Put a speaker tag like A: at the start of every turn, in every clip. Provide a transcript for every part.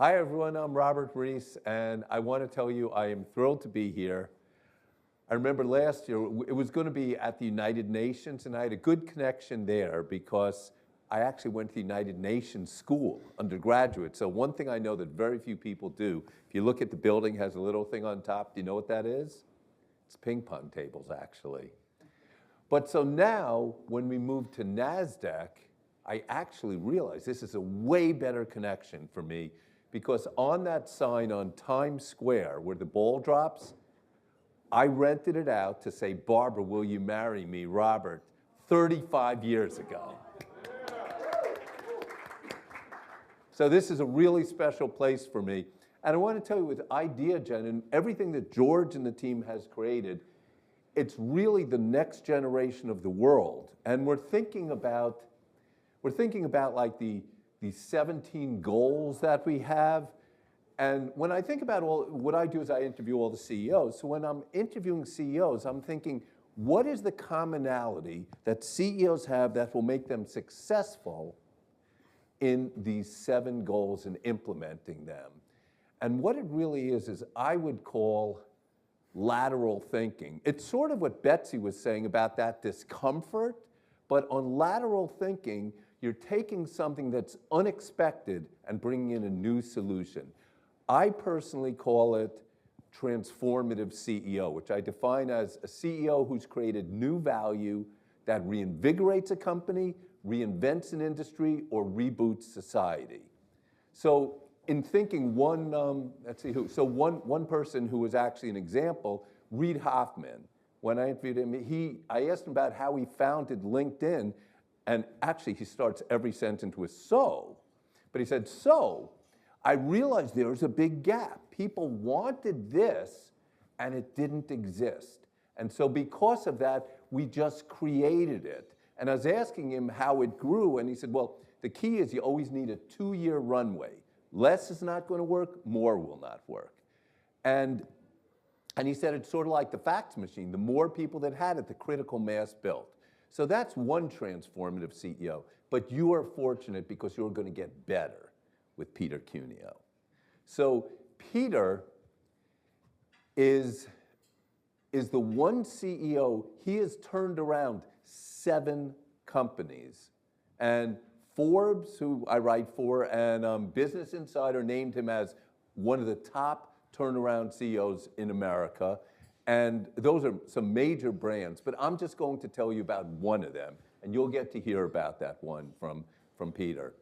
A: Hi everyone, I'm Robert Reiss, and I want to tell you I am thrilled to be here. I remember last year, it was going to be at the United Nations, and I had a good connection there because I actually went to the United Nations school, undergraduate. So one thing I know that very few people do, if you look at the building, it has a little thing on top. Do you know what that is? It's ping pong tables, actually. But so now, when we moved to NASDAQ, I actually realized this is a way better connection for me because on that sign on Times Square where the ball drops, I rented it out to say, Barbara, will you marry me, Robert, 35 years ago. So this is a really special place for me. And I want to tell you with Ideagen and everything that George and the team has created, it's really the next generation of the world. And we're thinking about like the 17 goals that we have. And when I think about what I do is I interview all the CEOs. So when I'm interviewing CEOs, I'm thinking, what is the commonality that CEOs have that will make them successful in these 7 goals and implementing them? And what it really is I would call lateral thinking. It's sort of what Betsy was saying about that discomfort, but on lateral thinking, you're taking something that's unexpected and bringing in a new solution. I personally call it transformative CEO, which I define as a CEO who's created new value that reinvigorates a company, reinvents an industry, or reboots society. So in thinking one person who was actually an example, Reid Hoffman. When I interviewed him, I asked him about how he founded LinkedIn, and actually he starts every sentence with so. But he said, so, I realized there was a big gap. People wanted this, and it didn't exist. And so because of that, we just created it. And I was asking him how it grew, and he said, well, the key is you always need a 2-year runway. Less is not going to work, more will not work. And he said it's sort of like the fax machine. The more people that had it, the critical mass built. So that's one transformative CEO. But you are fortunate because you're going to get better with Peter Cuneo. So Peter is the one CEO, he has turned around 7 companies. And Forbes, who I write for, and Business Insider named him as one of the top turnaround CEOs in America. And those are some major brands, but I'm just going to tell you about one of them, and you'll get to hear about that one from Peter.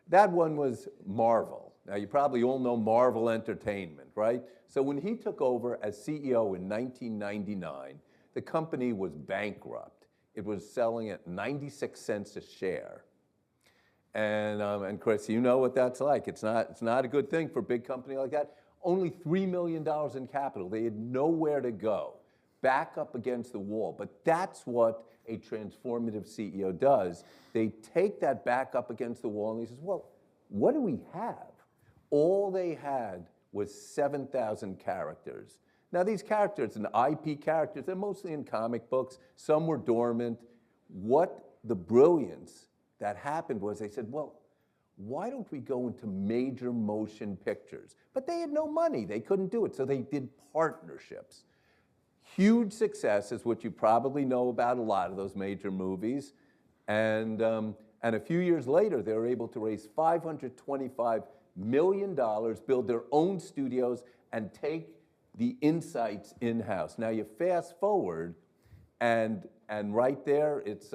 A: That one was Marvel. Now, you probably all know Marvel Entertainment, right? So when he took over as CEO in 1999, the company was bankrupt. It was selling at 96 cents a share. And Chris, you know what that's like. It's not a good thing for a big company like that. Only $3 million in capital. They had nowhere to go, back up against the wall. But that's what a transformative CEO does. They take that back up against the wall and he says, well, what do we have? All they had was 7,000 characters. Now these characters and IP characters, they're mostly in comic books. Some were dormant. What the brilliance that happened was they said, well, why don't we go into major motion pictures? But they had no money. They couldn't do it. So they did partnerships. Huge success is what you probably know about a lot of those major movies. And a few years later, they were able to raise $525 million, build their own studios, and take the insights in-house. Now you fast forward, and right there, it's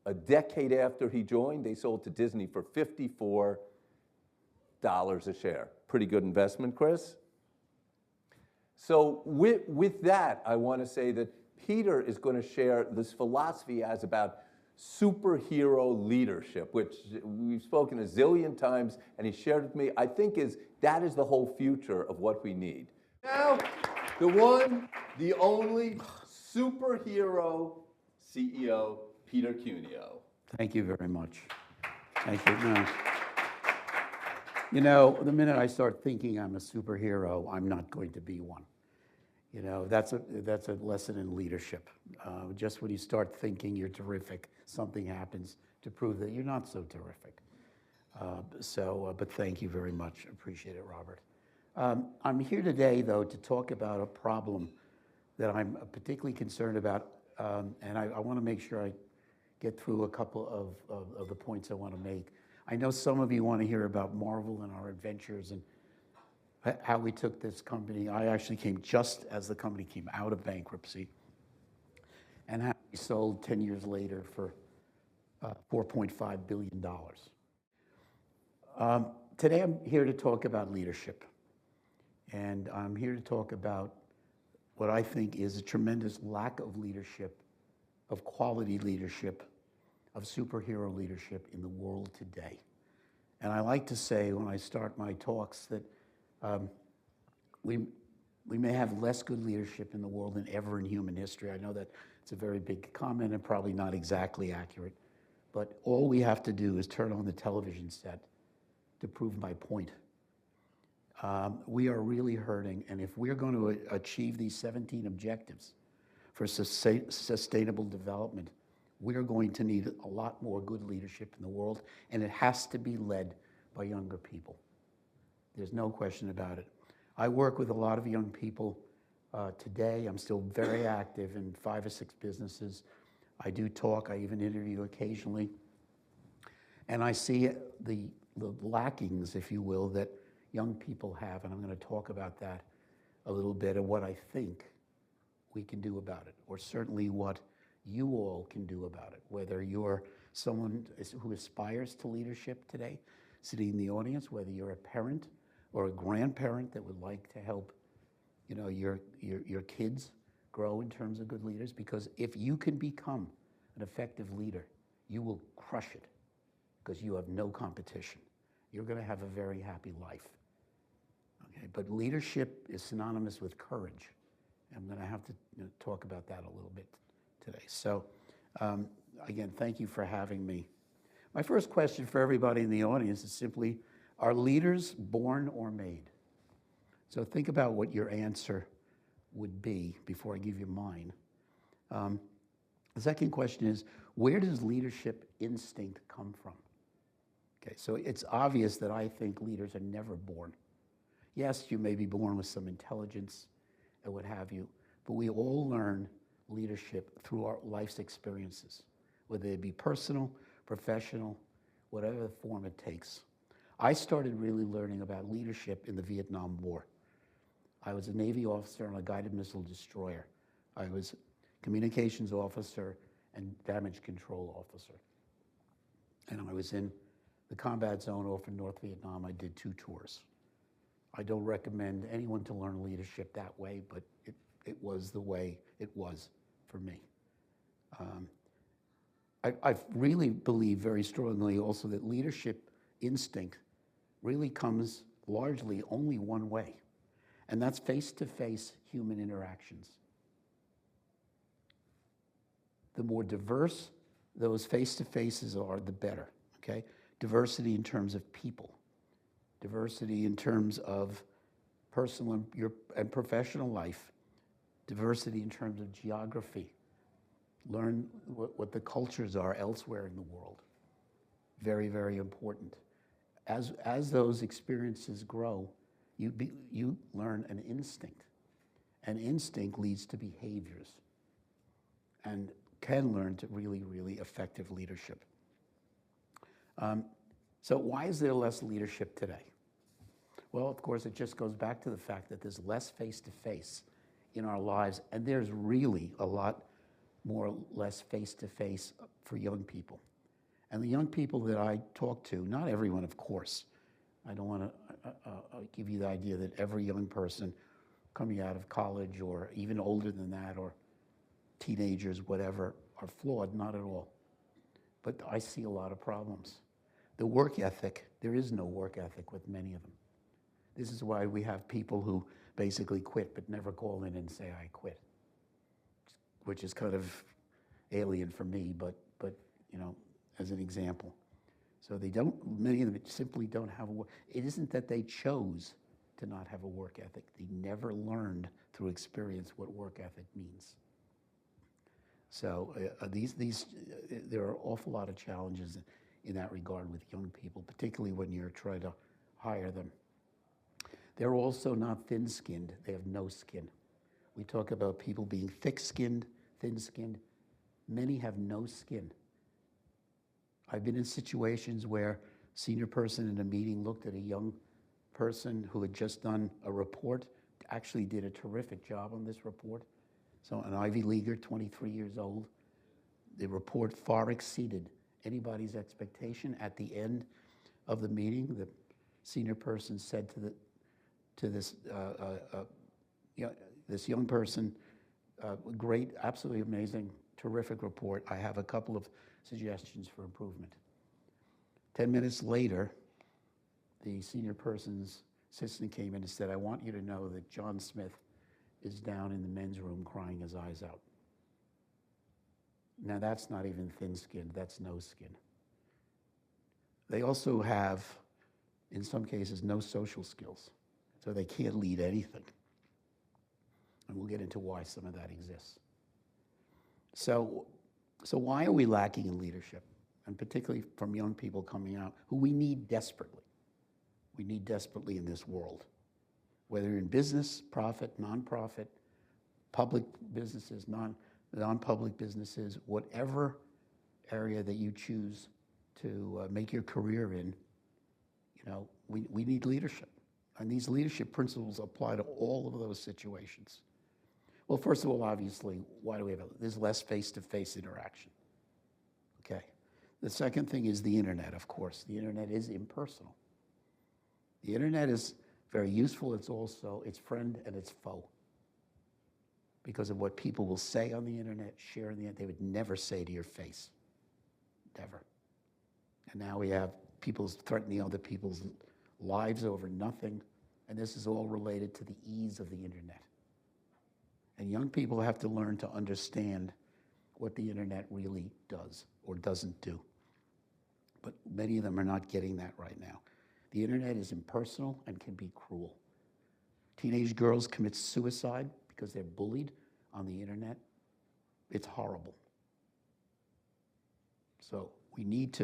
A: a decade after he joined, they sold to Disney for $54 a share. Pretty good investment, Chris? So with that, I want to say that Peter is going to share this philosophy as about superhero leadership, which we've spoken a zillion times, and he shared with me, I think that is the whole future of what we need. Now, the one, the only superhero CEO, Peter Cuneo.
B: Thank you very much. Thank you. No. You know, the minute I start thinking I'm a superhero, I'm not going to be one. You know, that's a lesson in leadership. Just when you start thinking you're terrific, something happens to prove that you're not so terrific. But thank you very much. Appreciate it, Robert. I'm here today, though, to talk about a problem that I'm particularly concerned about, and I want to make sure I get through a couple of the points I want to make. I know some of you want to hear about Marvel and our adventures and how we took this company. I actually came just as the company came out of bankruptcy, and how we sold 10 years later for $4.5 billion. Today I'm here to talk about leadership, and I'm here to talk about what I think is a tremendous lack of leadership, of quality leadership, of superhero leadership in the world today. And I like to say when I start my talks that we may have less good leadership in the world than ever in human history. I know that it's a very big comment and probably not exactly accurate, but all we have to do is turn on the television set to prove my point. We are really hurting, and if we're going to achieve these 17 objectives for sustainable development, we're going to need a lot more good leadership in the world, and it has to be led by younger people. There's no question about it. I work with a lot of young people today. I'm still very active in 5 or 6 businesses. I do talk, I even interview occasionally. And I see the lackings, if you will, that young people have, and I'm going to talk about that a little bit, and what I think we can do about it, or certainly what you all can do about it, whether you're someone who aspires to leadership today, sitting in the audience, whether you're a parent or a grandparent that would like to help, you know, your kids grow in terms of good leaders, because if you can become an effective leader, you will crush it, because you have no competition. You're going to have a very happy life. Okay, but leadership is synonymous with courage. I'm going to have to talk about that a little bit today. So again, thank you for having me. My first question for everybody in the audience is simply, are leaders born or made? So think about what your answer would be before I give you mine. The second question is, where does leadership instinct come from? Okay, so it's obvious that I think leaders are never born. Yes, you may be born with some intelligence and what have you, but we all learn leadership through our life's experiences, whether they be personal, professional, whatever the form it takes. I started really learning about leadership in the Vietnam War. I was a Navy officer on a guided missile destroyer. I was communications officer and damage control officer. And I was in the combat zone over in North Vietnam. I did 2 tours. I don't recommend anyone to learn leadership that way, but it was the way it was for me. I really believe very strongly also that leadership instinct really comes largely only one way, and that's face-to-face human interactions. The more diverse those face-to-faces are, the better, okay? Diversity in terms of people, diversity in terms of personal and professional life, diversity in terms of geography. Learn what the cultures are elsewhere in the world. Very, very important. As those experiences grow, you learn an instinct. An instinct leads to behaviors and can learn to really, really effective leadership. So why is there less leadership today? Well, of course, it just goes back to the fact that there's less face-to-face in our lives, and there's really a lot more or less face-to-face for young people. And the young people that I talk to, not everyone, of course. I don't want to give you the idea that every young person coming out of college or even older than that, or teenagers, whatever, are flawed, not at all. But I see a lot of problems. The work ethic, there is no work ethic with many of them. This is why we have people who basically quit but never call in and say, I quit, which is kind of alien for me, but you know, as an example. So many of them simply don't have it isn't that they chose to not have a work ethic. They never learned through experience what work ethic means. So there are an awful lot of challenges in that regard with young people, particularly when you're trying to hire them. They're also not thin-skinned, they have no skin. We talk about people being thick-skinned, thin-skinned. Many have no skin. I've been in situations where a senior person in a meeting looked at a young person who had just done a report, actually did a terrific job on this report. So an Ivy Leaguer, 23 years old. The report far exceeded anybody's expectation. At the end of the meeting, the senior person said to this young person, great, absolutely amazing, terrific report. I have a couple of suggestions for improvement. 10 minutes later, the senior person's assistant came in and said, I want you to know that John Smith is down in the men's room crying his eyes out. Now that's not even thin-skinned, that's no skin. They also have, in some cases, no social skills, so they can't lead anything. And we'll get into why some of that exists. So why are we lacking in leadership? And particularly from young people coming out, who we need desperately. We need desperately in this world. Whether in business, profit, nonprofit, public businesses, non-public businesses, whatever area that you choose to make your career in, we need leadership. And these leadership principles apply to all of those situations. Well, first of all, obviously, why do we have there's less face-to-face interaction. Okay. The second thing is the internet, of course. The internet is impersonal. The internet is very useful. It's also its friend and its foe. Because of what people will say on the internet, share on the internet, they would never say to your face. Never. And now we have people threatening other people's lives over nothing. And this is all related to the ease of the internet. And young people have to learn to understand what the internet really does or doesn't do. But many of them are not getting that right now. The internet is impersonal and can be cruel. Teenage girls commit suicide because they're bullied on the internet. It's horrible. So we need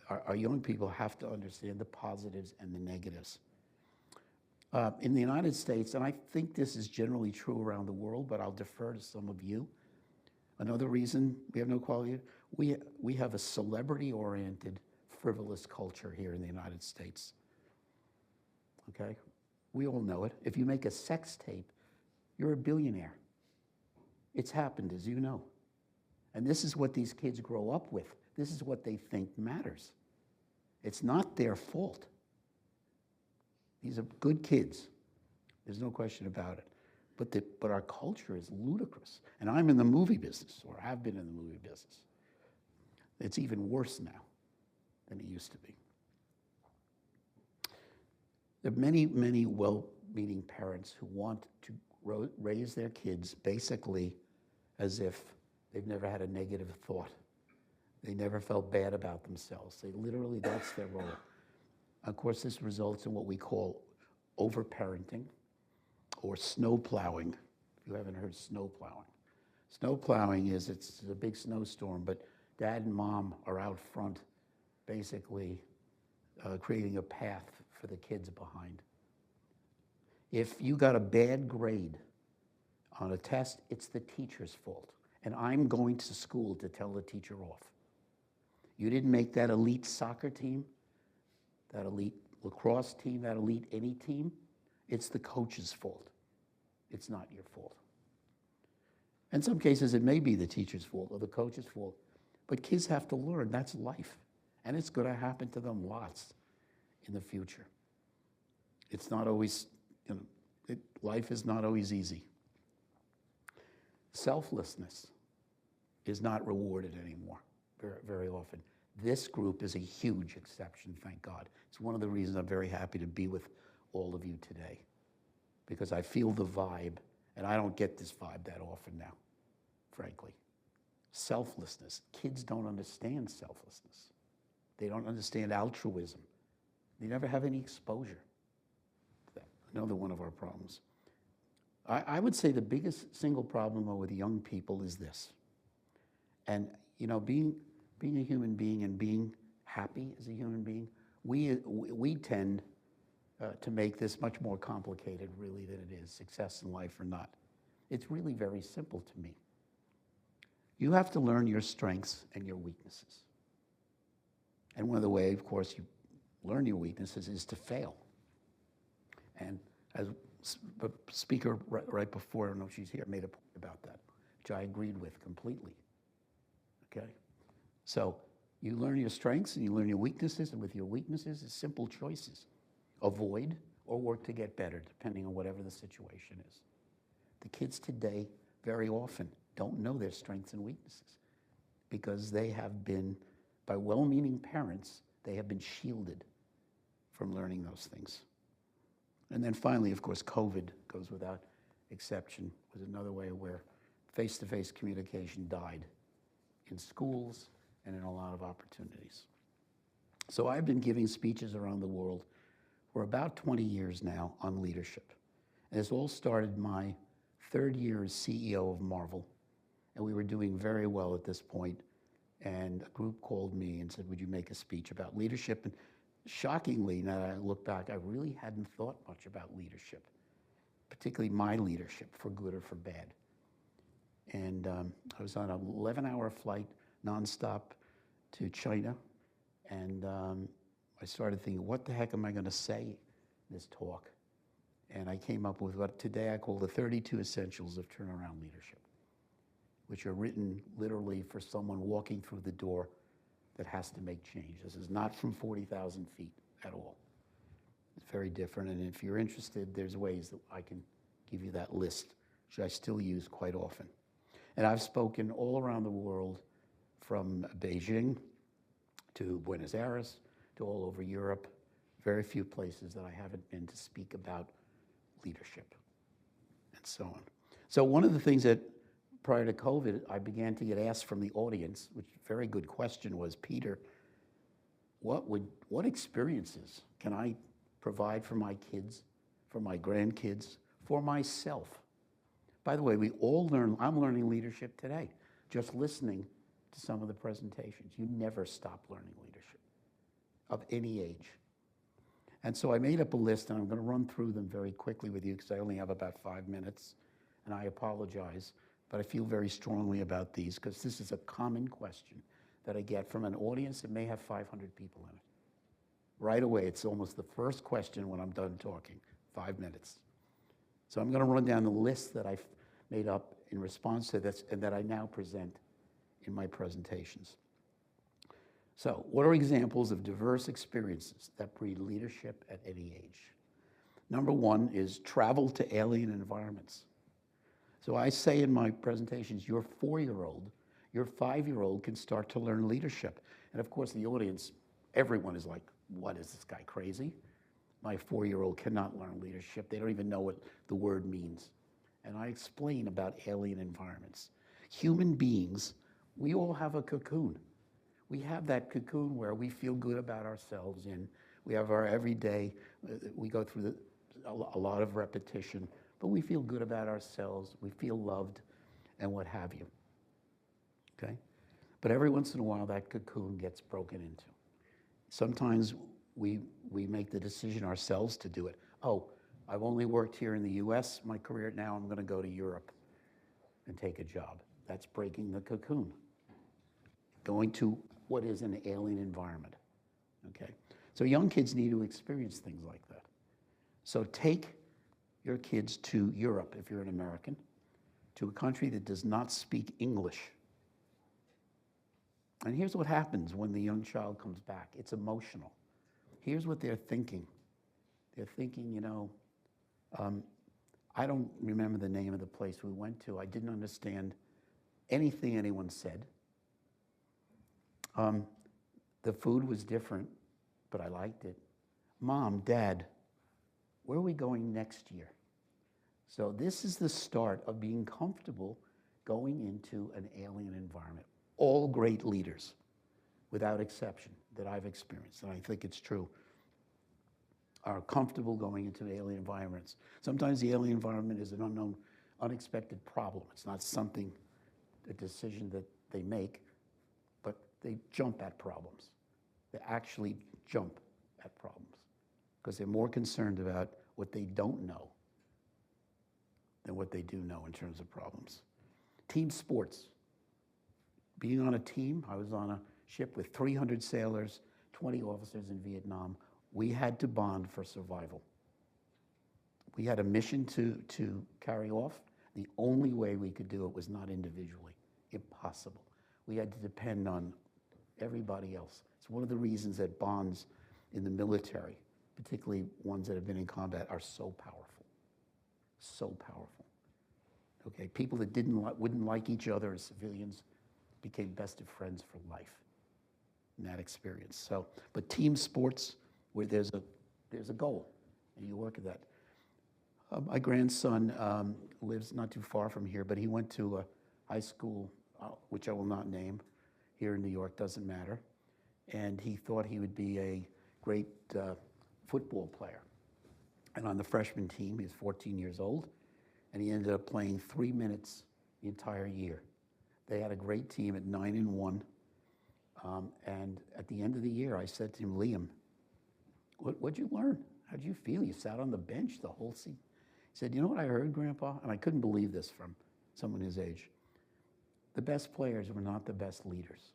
B: our young people have to understand the positives and the negatives. In the United States, and I think this is generally true around the world, but I'll defer to some of you. Another reason we have no quality, we have a celebrity-oriented, frivolous culture here in the United States. Okay? We all know it. If you make a sex tape, you're a billionaire. It's happened, as you know. And this is what these kids grow up with. This is what they think matters. It's not their fault. These are good kids. There's no question about it. But our culture is ludicrous. And I'm in the movie business, or have been in the movie business. It's even worse now than it used to be. There are many, many well-meaning parents who want to raise their kids basically as if they've never had a negative thought. They never felt bad about themselves. Literally, that's their role. Of course, this results in what we call overparenting or snow plowing. If you haven't heard snow plowing. Snow plowing is, it's a big snowstorm, but dad and mom are out front basically creating a path for the kids behind. If you got a bad grade on a test, it's the teacher's fault. And I'm going to school to tell the teacher off. You didn't make that elite soccer team, that elite lacrosse team, that elite any team, it's the coach's fault. It's not your fault. In some cases, it may be the teacher's fault or the coach's fault, but kids have to learn that's life. And it's going to happen to them lots in the future. It's not always, life is not always easy. Selflessness is not rewarded anymore very, very often. This group is a huge exception, thank God. It's one of the reasons I'm very happy to be with all of you today, because I feel the vibe, and I don't get this vibe that often now, frankly. Selflessness. Kids don't understand selflessness. They don't understand altruism. They never have any exposure to that. Another one of our problems. I would say the biggest single problem with young people is this. And, being a human being and being happy as a human being, we tend to make this much more complicated, really, than it is, success in life or not. It's really very simple to me. You have to learn your strengths and your weaknesses. And one of the ways, of course, you learn your weaknesses is to fail. And as the speaker right before, I don't know if she's here, made a point about that, which I agreed with completely. Okay? So you learn your strengths and you learn your weaknesses, and with your weaknesses, it's simple choices. Avoid or work to get better, depending on whatever the situation is. The kids today very often don't know their strengths and weaknesses because they have been, by well-meaning parents, they have been shielded from learning those things. And then finally, of course, COVID goes without exception, was another way where face-to-face communication died in schools and in a lot of opportunities. So I've been giving speeches around the world for about 20 years now on leadership. And this all started my third year as CEO of Marvel, and we were doing very well at this point, and a group called me and said, would you make a speech about leadership? And shockingly, now that I look back, I really hadn't thought much about leadership, particularly my leadership, for good or for bad. And I was on an 11-hour flight nonstop to China, and I started thinking, what the heck am I going to say in this talk? And I came up with what today I call the 32 Essentials of Turnaround Leadership, which are written literally for someone walking through the door that has to make change. This is not from 40,000 feet at all. It's very different, and if you're interested, there's ways that I can give you that list, which I still use quite often. And I've spoken all around the world, from Beijing to Buenos Aires to all over Europe, very few places that I haven't been to speak about leadership and so on. So one of the things that prior to COVID, I began to get asked from the audience, which very good question was, Peter, what experiences can I provide for my kids, for my grandkids, for myself? By the way, we all learn, I'm learning leadership today, just listening to some of the presentations. You never stop learning leadership of any age. And so I made up a list, and I'm going to run through them very quickly with you because I only have about 5 minutes, and I apologize, but I feel very strongly about these because this is a common question that I get from an audience that may have 500 people in it. Right away, it's almost the first question when I'm done talking, 5 minutes. So I'm going to run down the list that I've made up in response to this and that I now present in my presentations. So, what are examples of diverse experiences that breed leadership at any age? Number one is travel to alien environments. So I say in my presentations, your 4-year-old, your 5-year-old can start to learn leadership. And of course the audience, everyone is like, what, is this guy crazy? My 4-year-old cannot learn leadership. They don't even know what the word means. And I explain about alien environments. Human beings, we all have a cocoon. We have that cocoon where we feel good about ourselves in. We have our everyday, we go through a lot of repetition, but we feel good about ourselves, we feel loved, and what have you, okay? But every once in a while, that cocoon gets broken into. Sometimes we make the decision ourselves to do it. Oh, I've only worked here in the US, my career, now I'm gonna go to Europe and take a job. That's breaking the cocoon. Going to what is an alien environment, okay? So young kids need to experience things like that. So take your kids to Europe, if you're an American, to a country that does not speak English. And here's what happens when the young child comes back. It's emotional. Here's what they're thinking. They're thinking, you know, I don't remember the name of the place we went to. I didn't understand anything anyone said. The food was different, but I liked it. Mom, Dad, where are we going next year? So this is the start of being comfortable going into an alien environment. All great leaders, without exception, that I've experienced, and I think it's true, are comfortable going into alien environments. Sometimes the alien environment is an unknown, unexpected problem. It's not something, a decision that they make, but they jump at problems. They actually jump at problems because they're more concerned about what they don't know than what they do know in terms of problems. Team sports. Being on a team, I was on a ship with 300 sailors, 20 officers in Vietnam. We had to bond for survival. We had a mission to carry off. The only way we could do it was not individually. Impossible. We had to depend on everybody else. It's one of the reasons that bonds in the military, particularly ones that have been in combat, are so powerful. So powerful. Okay, people that wouldn't like each other as civilians became best of friends for life in that experience. So, but team sports, where there's a goal, and you work at that. My grandson lives not too far from here, but he went to a high school, which I will not name, here in New York, doesn't matter. And he thought he would be a great football player. And on the freshman team, he was 14 years old, and he ended up playing 3 minutes the entire year. They had a great team at 9-1. And at the end of the year, I said to him, Liam, what'd you learn? How'd you feel? You sat on the bench the whole season. He said, you know what I heard, Grandpa? And I couldn't believe this from someone his age. The best players were not the best leaders.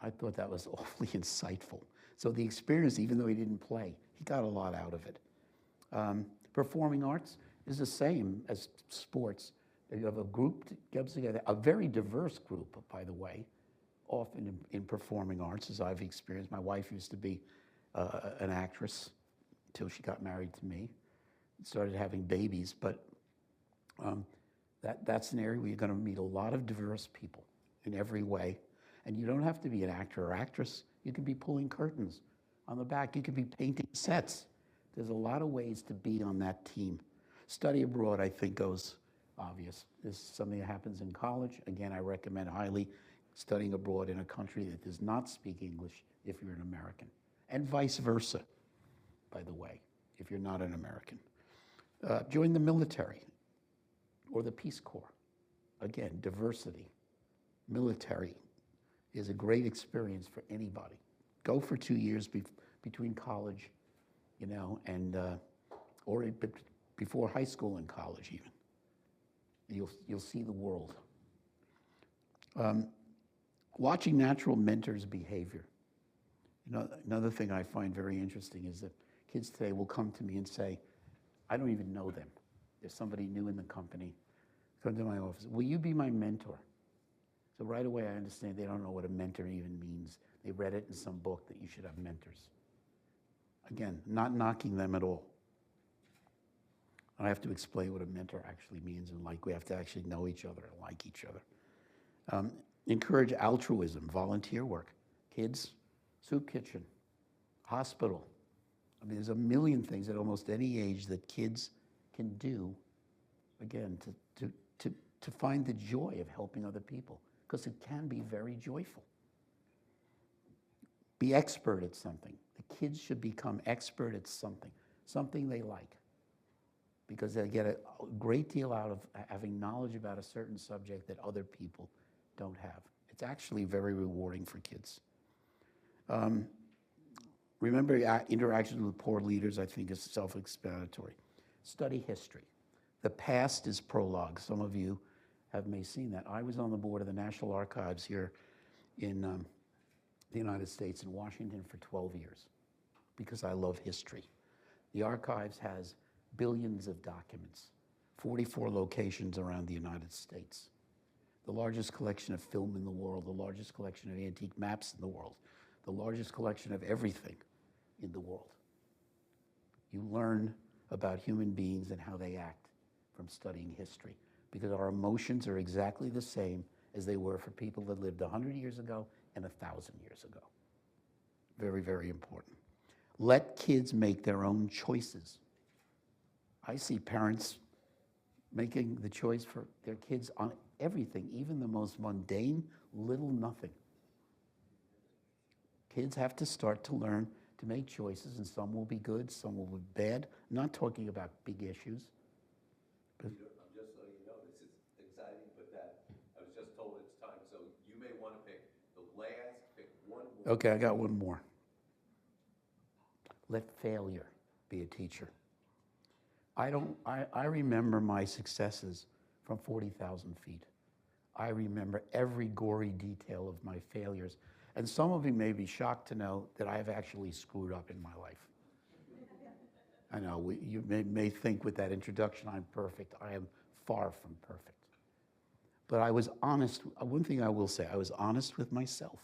B: I thought that was awfully insightful. So the experience, even though he didn't play, he got a lot out of it. Performing arts is the same as sports. You have a group that gets together, a very diverse group, by the way, often in performing arts, as I've experienced. My wife used to be an actress until she got married to me, started having babies. But that's an area where you're going to meet a lot of diverse people in every way. And you don't have to be an actor or actress. You could be pulling curtains on the back. You could be painting sets. There's a lot of ways to be on that team. Study abroad, I think, goes obvious. This is something that happens in college. Again, I recommend highly studying abroad in a country that does not speak English if you're an American. And vice versa, by the way, if you're not an American. Join the military or the Peace Corps. Again, diversity. Military is a great experience for anybody. Go for 2 years between college, you know, and or before high school and college even. You'll see the world. Watching natural mentors' behavior. You know, another thing I find very interesting is that kids today will come to me and say, I don't even know them. There's somebody new in the company. Come to my office. Will you be my mentor? So right away I understand they don't know what a mentor even means. They read it in some book that you should have mentors. Again, not knocking them at all. I have to explain what a mentor actually means, and we have to actually know each other and like each other. Encourage altruism, volunteer work. Kids, soup kitchen, hospital. I mean, there's a million things at almost any age that kids can do, again, to find the joy of helping other people, because it can be very joyful. Be expert at something. The kids should become expert at something they like, because they get a great deal out of having knowledge about a certain subject that other people don't have. It's actually very rewarding for kids. Remember, interactions with poor leaders, I think, is self-explanatory. Study history. The past is prologue. Some of you may seen that. I was on the board of the National Archives here in the United States in Washington for 12 years because I love history. The archives has billions of documents, 44 locations around the United States, the largest collection of film in the world, the largest collection of antique maps in the world, the largest collection of everything in the world. You learn about human beings and how they act from studying history, because our emotions are exactly the same as they were for people that lived 100 years ago and 1,000 years ago. Very, very important. Let kids make their own choices. I see parents making the choice for their kids on everything, even the most mundane little nothing. Kids have to start to learn to make choices, and some will be good, some will be bad. I'm not talking about big issues.
A: I'm just letting you know, this is exciting, but I was just told it's time, so you may want to pick one
B: Okay, I got one more. Let failure be a teacher. I remember my successes from 40,000 feet. I remember every gory detail of my failures. And some of you may be shocked to know that I've actually screwed up in my life. I know, you may think with that introduction I'm perfect. I am far from perfect. But I was honest. One thing I will say, I was honest with myself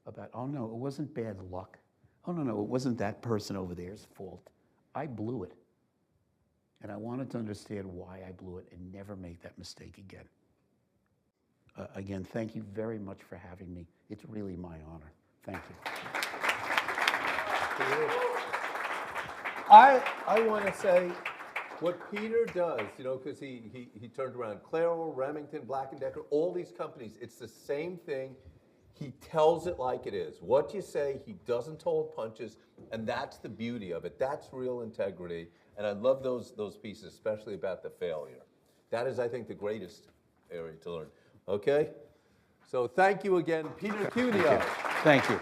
B: about, oh no, it wasn't bad luck. Oh no, it wasn't that person over there's fault. I blew it. And I wanted to understand why I blew it and never make that mistake again. Again, thank you very much for having me. It's really my honor. Thank you.
A: I want to say what Peter does, you know, because he turned around Claro, Remington, Black & Decker, all these companies, it's the same thing. He tells it like it is. What you say, he doesn't hold punches, and that's the beauty of it. That's real integrity, and I love those pieces, especially about the failure. That is, I think, the greatest area to learn. Okay? So thank you again, Peter Cuneo.
B: Thank you.